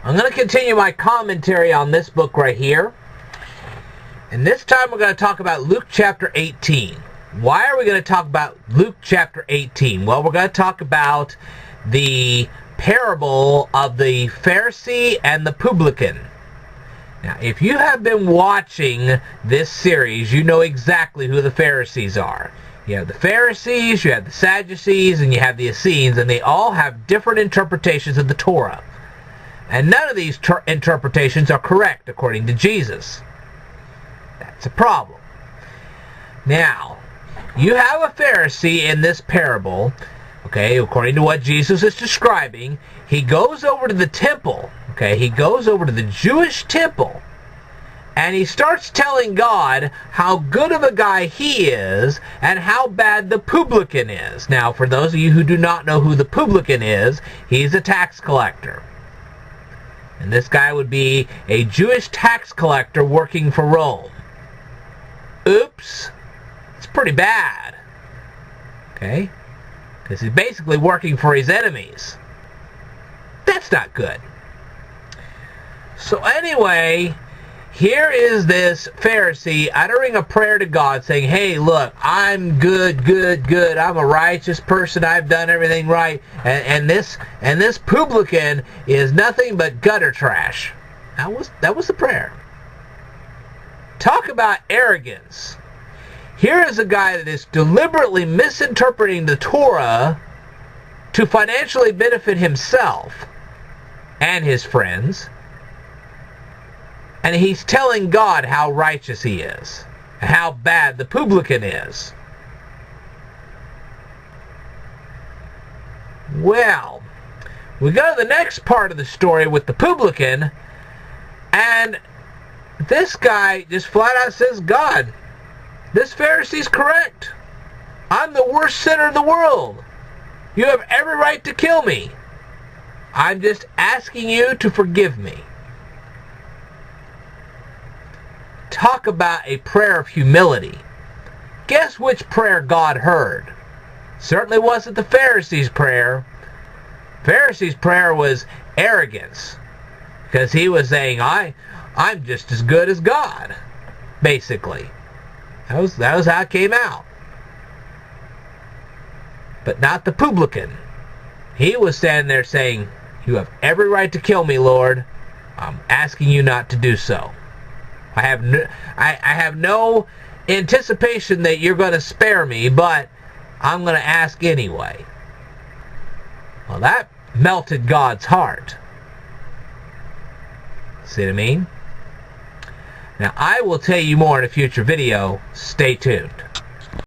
I'm going to continue my commentary on this book right here. And this time we're going to talk about Luke chapter 18. Why are we going to talk about Luke chapter 18? Well, we're going to talk about the parable of the Pharisee and the publican. Now, if you have been watching this series, you know exactly who the Pharisees are. You have the Pharisees, you have the Sadducees, and you have the Essenes, and they all have different interpretations of the Torah. And none of these interpretations are correct according to Jesus. That's a problem. Now, you have a Pharisee in this parable, okay, according to what Jesus is describing. He goes over to the temple, okay, he goes over to the Jewish temple, and he starts telling God how good of a guy he is and how bad the publican is. Now, for those of you who do not know who the publican is, he's a tax collector. And this guy would be a Jewish tax collector working for Rome. Oops. It's pretty bad. Okay? Because he's basically working for his enemies. That's not good. So anyway, here is this Pharisee uttering a prayer to God saying, hey, look, I'm good. I'm a righteous person. I've done everything right. And this publican is nothing but gutter trash. That was the prayer. Talk about arrogance. Here is a guy that is deliberately misinterpreting the Torah to financially benefit himself and his friends. And he's telling God how righteous he is, and how bad the publican is. Well, we go to the next part of the story with the publican, and this guy just flat out says, God, this Pharisee's correct. I'm the worst sinner in the world. You have every right to kill me. I'm just asking you to forgive me. Talk about a prayer of humility. Guess which prayer God heard? Certainly wasn't the Pharisee's prayer. Pharisee's prayer was arrogance. Because he was saying, I'm just as good as God. Basically. That was how it came out. But not the publican. He was standing there saying, you have every right to kill me, Lord. I'm asking you not to do so. I have no anticipation that you're going to spare me, but I'm going to ask anyway. Well, that melted God's heart. See what I mean? Now, I will tell you more in a future video. Stay tuned.